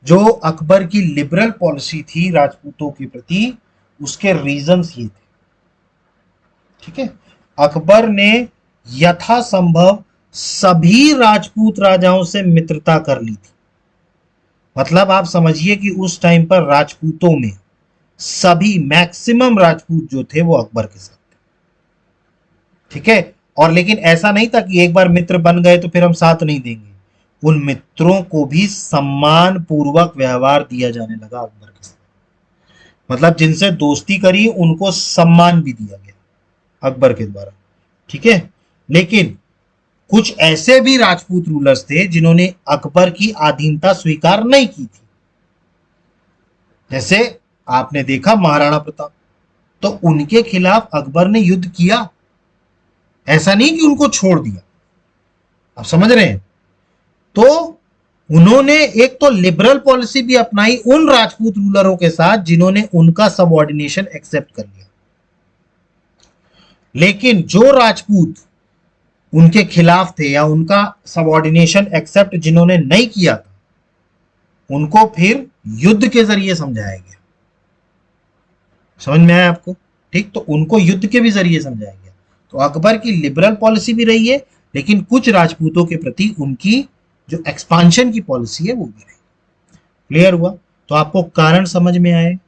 जो अकबर की लिबरल पॉलिसी थी राजपूतों के प्रति, उसके रीजंस ये थे। ठीक है, अकबर ने यथासंभव सभी राजपूत राजाओं से मित्रता कर ली थी। मतलब आप समझिए कि उस टाइम पर राजपूतों में सभी मैक्सिमम राजपूत जो थे वो अकबर के साथ थे। ठीक है, और लेकिन ऐसा नहीं था कि एक बार मित्र बन गए तो फिर हम साथ नहीं देंगे। उन मित्रों को भी सम्मान पूर्वक व्यवहार दिया जाने लगा अकबर के साथ। मतलब जिनसे दोस्ती करी उनको सम्मान भी दिया गया अकबर के द्वारा। ठीक है, लेकिन कुछ ऐसे भी राजपूत रूलर्स थे जिन्होंने अकबर की अधीनता स्वीकार नहीं की थी। जैसे आपने देखा महाराणा प्रताप, तो उनके खिलाफ अकबर ने युद्ध किया, ऐसा नहीं कि उनको छोड़ दिया। आप समझ रहे हैं? तो उन्होंने एक तो लिबरल पॉलिसी भी अपनाई उन राजपूत रूलरों के साथ जिन्होंने उनका सबऑर्डिनेशन एक्सेप्ट कर लिया। लेकिन जो राजपूत उनके खिलाफ थे या उनका सबऑर्डिनेशन एक्सेप्ट जिन्होंने नहीं किया था, उनको फिर युद्ध के जरिए समझाया गया। समझ में आया आपको? ठीक, तो उनको युद्ध के भी जरिए समझाया गया। तो अकबर की लिबरल पॉलिसी भी रही है, लेकिन कुछ राजपूतों के प्रति उनकी जो एक्सपांशन की पॉलिसी है वो भी रही। क्लियर हुआ? तो आपको कारण समझ में आए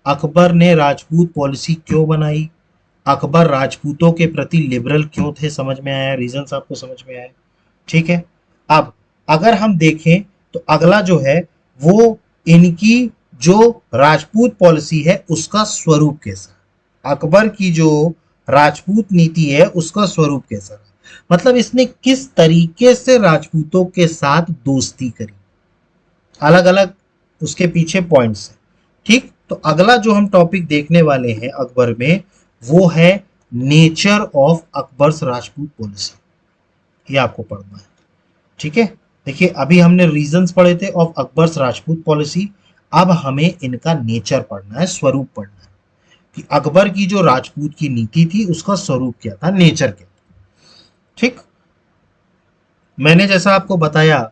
अकबर ने राजपूत पॉलिसी क्यों बनाई, अकबर राजपूतों के प्रति लिबरल क्यों थे, समझ में आया, रीजंस आपको समझ में आए। ठीक है, अब अगर हम देखें तो अगला जो है वो इनकी जो राजपूत पॉलिसी है उसका स्वरूप कैसा, अकबर की जो राजपूत नीति है उसका स्वरूप कैसा, मतलब इसने किस तरीके से राजपूतों के साथ दोस्ती करी, अलग अलग उसके पीछे पॉइंट्स हैं। ठीक, तो अगला जो हम टॉपिक देखने वाले हैं अकबर में वो है nature of Akbar's Rajput policy. ये आपको पढ़ना है। ठीक है, देखिए अभी हमने रीजंस पढ़े थे ऑफ अकबर्स राजपूत पॉलिसी, अब हमें इनका नेचर पढ़ना है, स्वरूप पढ़ना है कि अकबर की जो राजपूत की नीति थी उसका स्वरूप क्या था, नेचर क्या था। ठीक, मैंने जैसा आपको बताया,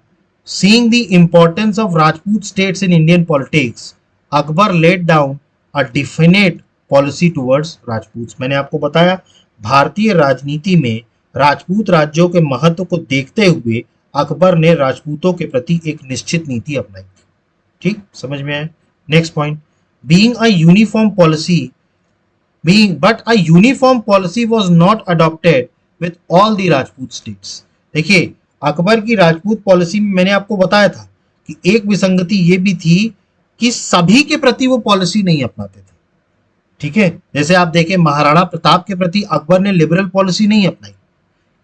seeing the importance of Rajput states in Indian politics, Akbar laid down a definite policy towards Rajput. मैंने आपको बताया भारतीय राजनीति में राजपूत राज्यों के महत्व को देखते हुए अकबर ने राजपूतों के प्रति एक निश्चित नीति अपनाई। ठीक, समझ में आया? Next point, being a uniform policy but a uniform policy was not adopted with all the Rajput states। देखिए अकबर की राजपूत पॉलिसी में मैंने आपको बताया था कि एक विसंगति ये भी थी कि सभी के प्रति वो पॉलिसी नहीं अपनाते थे। ठीक है, जैसे आप देखें महाराणा प्रताप के प्रति अकबर ने लिबरल पॉलिसी नहीं अपनाई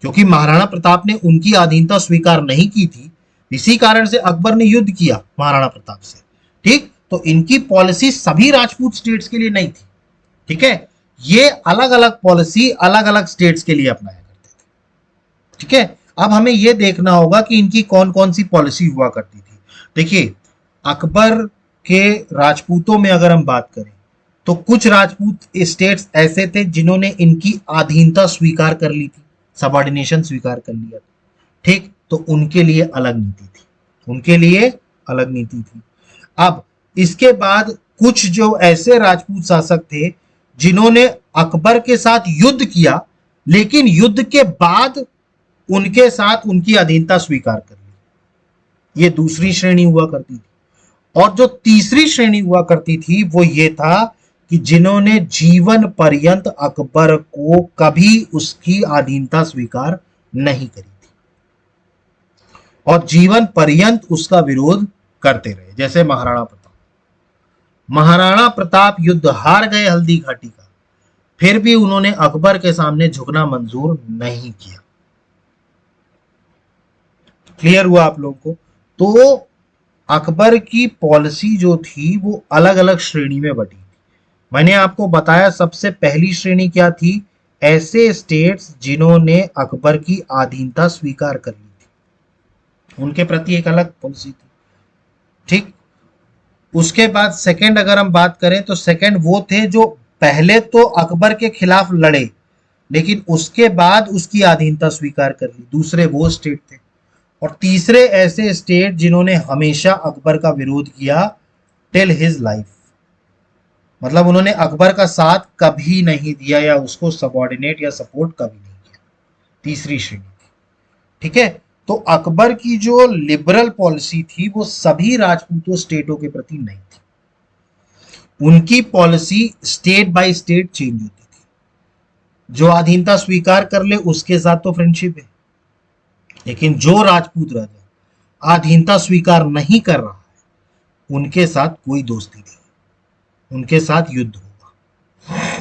क्योंकि महाराणा प्रताप ने उनकी अधीनता स्वीकार नहीं की थी, इसी कारण से अकबर ने युद्ध किया महाराणा प्रताप से। ठीक, तो इनकी पॉलिसी सभी राजपूत स्टेट्स के लिए नहीं थी। ठीक है, ये अलग अलग पॉलिसी अलग अलग स्टेट्स के लिए अपनाया करते थे। ठीक है, अब हमें यह देखना होगा कि इनकी कौन कौन सी पॉलिसी हुआ करती थी। देखिए अकबर के राजपूतों में अगर हम बात करें तो कुछ राजपूत स्टेट्स ऐसे थे जिन्होंने इनकी अधीनता स्वीकार कर ली थी, सबऑर्डिनेशन स्वीकार कर लिया। ठीक, तो उनके लिए अलग नीति थी, उनके लिए अलग नीति थी। अब इसके बाद कुछ जो ऐसे राजपूत शासक थे जिन्होंने अकबर के साथ युद्ध किया लेकिन युद्ध के बाद उनके साथ उनकी अधीनता स्वीकार कर ली, ये दूसरी श्रेणी हुआ करती थी। और जो तीसरी श्रेणी हुआ करती थी वो ये था कि जिन्होंने जीवन पर्यंत अकबर को कभी उसकी अधीनता स्वीकार नहीं करी थी। और जीवन पर्यंत उसका विरोध करते रहे। जैसे महाराणा प्रताप युद्ध हार गए हल्दी घाटी का, फिर भी उन्होंने अकबर के सामने झुकना मंजूर नहीं किया। क्लियर हुआ आप लोगों को? तो अकबर की पॉलिसी जो थी वो अलग अलग श्रेणी में बटी थी। मैंने आपको बताया सबसे पहली श्रेणी क्या थी, ऐसे स्टेट्स जिन्होंने अकबर की अधीनता स्वीकार कर ली थी, उनके प्रति एक अलग पॉलिसी थी। ठीक, उसके बाद सेकंड अगर हम बात करें तो सेकंड वो थे जो पहले तो अकबर के खिलाफ लड़े लेकिन उसके बाद उसकी अधीनता स्वीकार कर ली, दूसरे वो स्टेट थे। और तीसरे ऐसे स्टेट जिन्होंने हमेशा अकबर का विरोध किया टिल हिज लाइफ, मतलब उन्होंने अकबर का साथ कभी नहीं दिया या उसको सबॉर्डिनेट या सपोर्ट कभी नहीं किया, तीसरी श्रेणी थी। ठीक है, तो अकबर की जो लिबरल पॉलिसी थी वो सभी राजपूतों स्टेटों के प्रति नहीं थी। उनकी policy state by state change होती थी। जो अधीनता स्वीकार कर ले उसके साथ तो फ्रेंडशिप है, लेकिन जो राजपूत राजा अधीनता स्वीकार नहीं कर रहा है उनके साथ कोई दोस्ती नहीं, उनके साथ युद्ध होगा।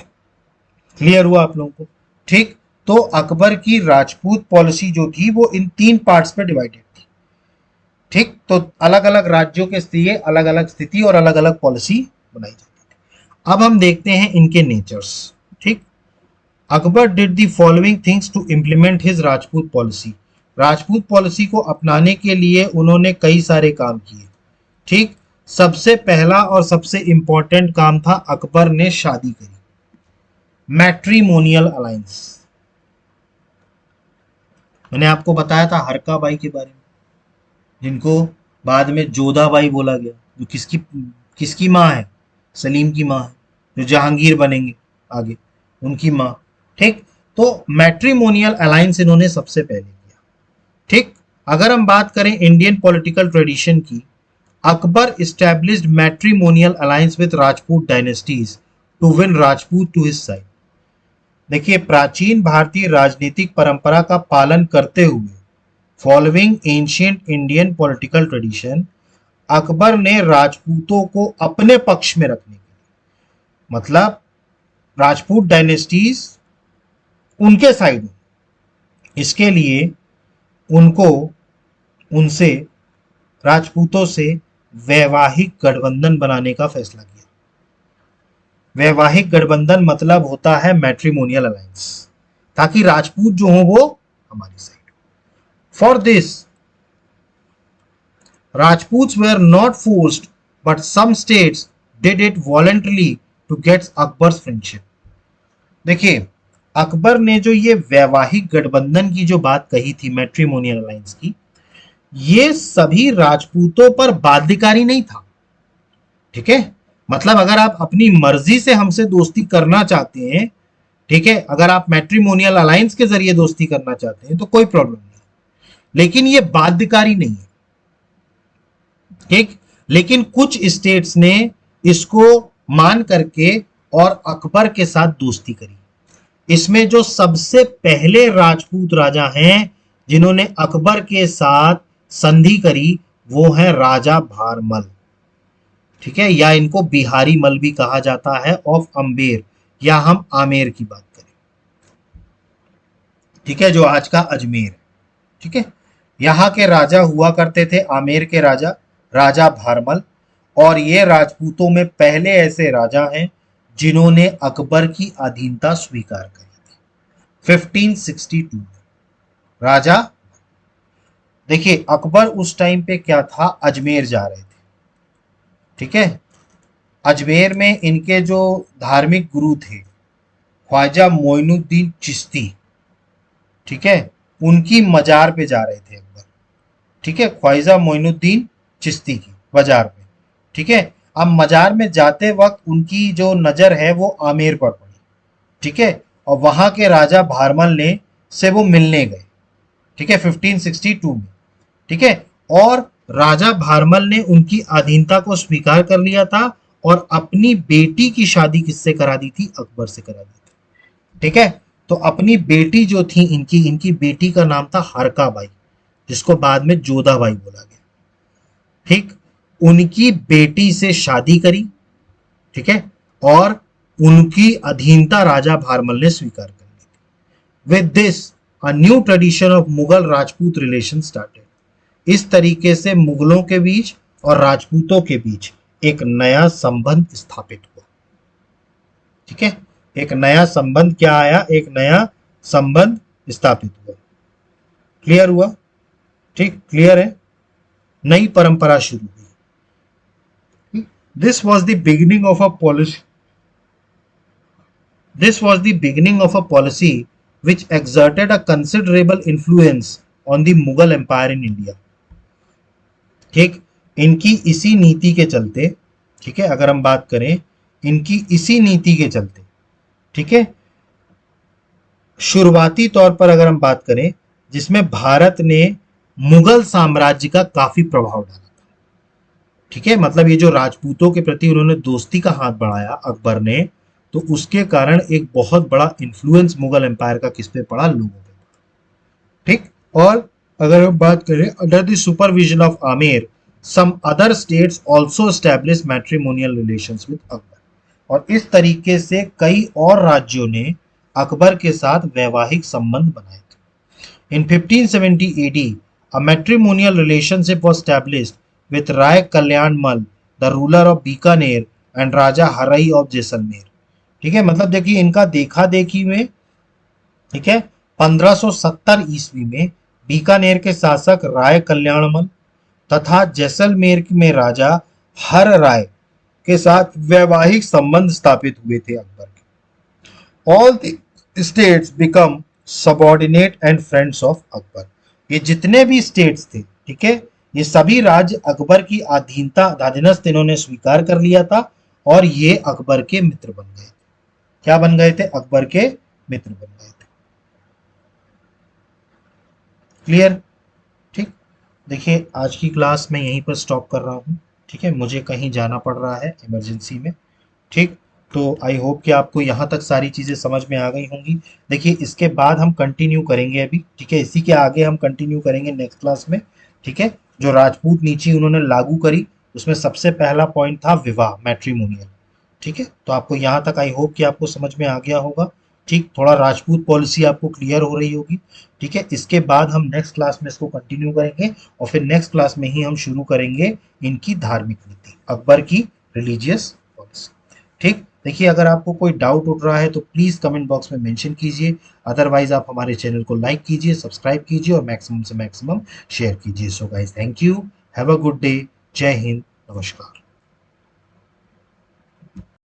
क्लियर हुआ आप लोगों को? ठीक, तो अकबर की राजपूत पॉलिसी जो थी वो इन 3 पार्ट्स पे डिवाइडेड थी। ठीक, तो अलग अलग राज्यों के लिए अलग अलग स्थिति और अलग अलग पॉलिसी बनाई जाती थी। अब हम देखते हैं इनके नेचर्स। ठीक, Akbar did the following things to implement his Rajput policy. Rajput policy को अपनाने के लिए उन्होंने कई सारे काम किए। ठीक, सबसे पहला और सबसे इंपॉर्टेंट काम था अकबर ने शादी करी, मैट्रिमोनियल अलायंस। मैंने आपको बताया था हरका बाई के बारे में, जिनको बाद में जोधा बाई बोला गया, जो किसकी किसकी माँ है, सलीम की माँ है, जो जहांगीर बनेंगे आगे, उनकी माँ। ठीक, तो मैट्रिमोनियल अलायंस इन्होंने सबसे पहले किया। ठीक, अगर हम बात करें इंडियन पॉलिटिकल ट्रेडिशन की, Akbar established matrimonial alliance with Rajput dynasties to win Rajput to his side। देखिए, प्राचीन भारतीय राजनीतिक परंपरा का पालन करते हुए following ancient Indian political tradition, Akbar ने राजपूतों को अपने पक्ष में रखने के लिए, मतलब राजपूत डायनेस्टीज उनके साइड में, इसके लिए उनको उनसे राजपूतों से वैवाहिक गठबंधन बनाने का फैसला किया। वैवाहिक गठबंधन मतलब होता है मैट्रिमोनियल अलायंस, ताकि राजपूत जो हो वो हमारी side. For this Rajputs were not forced but some states did it voluntarily to get Akbar's friendship. देखिए, अकबर ने जो ये वैवाहिक गठबंधन की जो बात कही थी मैट्रिमोनियल अलायंस की, ये सभी राजपूतों पर बाध्यकारी नहीं था। ठीक है, मतलब अगर आप अपनी मर्जी से हमसे दोस्ती करना चाहते हैं, ठीक है, अगर आप मैट्रिमोनियल अलायंस के जरिए दोस्ती करना चाहते हैं तो कोई प्रॉब्लम नहीं, लेकिन ये बाध्यकारी नहीं है। ठीक, लेकिन कुछ स्टेट्स ने इसको मान करके और अकबर के साथ दोस्ती करी। इसमें जो सबसे पहले राजपूत राजा हैं जिन्होंने अकबर के साथ संधि करी वो है राजा भारमल। ठीक है, या इनको बिहारी मल भी कहा जाता है, ऑफ अम्बेर, या हम आमेर की बात करें, ठीक है, जो आज का अजमेर है। ठीक है, यहाँ के राजा हुआ करते थे आमेर के राजा, राजा भारमल, और ये राजपूतों में पहले ऐसे राजा हैं जिन्होंने अकबर की अधीनता स्वीकार करी थी 1562 में। राजा, देखिए अकबर उस टाइम पे क्या था, अजमेर जा रहे थे। ठीक है, अजमेर में इनके जो धार्मिक गुरु थे ख्वाजा मोइनुद्दीन चिश्ती, ठीक है, उनकी मजार पे जा रहे थे अकबर। ठीक है, ख्वाजा मोइनुद्दीन चिश्ती की मजार पे। ठीक है, अब मजार में जाते वक्त उनकी जो नजर है वो आमेर पर पड़ी। ठीक है, और वहां के राजा भारमल ने से वो मिलने गए। ठीक है, 1562 में। ठीक है, और राजा भारमल ने उनकी अधीनता को स्वीकार कर लिया था और अपनी बेटी की शादी किससे करा दी थी, अकबर से करा दी थी। ठीक है, तो अपनी बेटी जो थी इनकी बेटी का नाम था हरका बाई। जिसको बाद में जोधाबाई बोला गया। ठीक, उनकी बेटी से शादी करी, ठीक है, और उनकी अधीनता राजा भारमल ने स्वीकार कर ली। With this a new tradition of Mughal Rajput relation started. इस तरीके से मुगलों के बीच और राजपूतों के बीच एक नया संबंध स्थापित हुआ। ठीक है, एक नया संबंध क्या आया, एक नया संबंध स्थापित हुआ। क्लियर हुआ? ठीक, क्लियर है? नई परंपरा शुरू हुई। This was the beginning of a policy This was the beginning of a policy which exerted a considerable influence on the Mughal Empire in India. ठीक, इनकी इसी नीति के चलते, ठीक है, अगर हम बात करें इनकी इसी नीति के चलते, ठीक है, शुरुआती तौर पर अगर हम बात करें, जिसमें भारत ने मुगल साम्राज्य का काफी प्रभाव डाला था। ठीक है, मतलब ये जो राजपूतों के प्रति उन्होंने दोस्ती का हाथ बढ़ाया अकबर ने, तो उसके कारण एक बहुत बड़ा इन्फ्लुएंस मुगल एम्पायर का किस पे पड़ा, लोगों पे। ठीक, और अगर हम बात करें under the supervision of Amer, some other states also establish matrimonial relations with Akbar. और इस तरीके से कई और राज्यों ने अकबर के साथ वैवाहिक संबंध बनाए थे। इन 1570 AD, a matrimonial relationship was established with Rai Kalyan Mal, the ruler of Bikaner, and Raja Harai of Jaisalmer। ठीक है, मतलब देखिए इनका देखा देखी में, ठीक है, 1570 ईस्वी में बीकानेर के शासक राय कल्याणमल तथा जैसलमेर में राजा हर राय के साथ वैवाहिक संबंध स्थापित हुए थे अकबर के। All the states become subordinate and friends of Akbar. ये जितने भी स्टेट्स थे, ठीक है, ये सभी राज्य अकबर की अधीनस्थ इन्होंने स्वीकार कर लिया था और ये अकबर के मित्र बन गए। क्या बन गए थे? अकबर के मित्र बन गए थे। क्लियर? ठीक, देखिए आज की क्लास मैं यहीं पर स्टॉप कर रहा हूँ। ठीक है, मुझे कहीं जाना पड़ रहा है इमरजेंसी में। ठीक, तो आई होप कि आपको यहाँ तक सारी चीज़ें समझ में आ गई होंगी। देखिए इसके बाद हम कंटिन्यू करेंगे अभी, ठीक है, इसी के आगे हम कंटिन्यू करेंगे नेक्स्ट क्लास में। ठीक है, जो राजपूत नीति उन्होंने लागू करी उसमें सबसे पहला पॉइंट था विवाह, मैट्रिमोनियल। ठीक है, तो आपको यहाँ तक आई होप कि आपको समझ में आ गया होगा। ठीक, थोड़ा राजपूत पॉलिसी आपको क्लियर हो रही होगी। ठीक है, इसके बाद हम नेक्स्ट क्लास में इसको कंटिन्यू करेंगे और फिर नेक्स्ट क्लास में ही हम शुरू करेंगे इनकी धार्मिक नीति, अकबर की रिलीजियस पॉलिसी। ठीक, देखिए अगर आपको कोई डाउट उठ रहा है तो प्लीज़ कमेंट बॉक्स में मेंशन कीजिए, अदरवाइज आप हमारे चैनल को लाइक कीजिए, सब्सक्राइब कीजिए और मैक्सिमम से मैक्सिमम शेयर कीजिए। So guys, thank you, have a good day, जय हिंद, नमस्कार।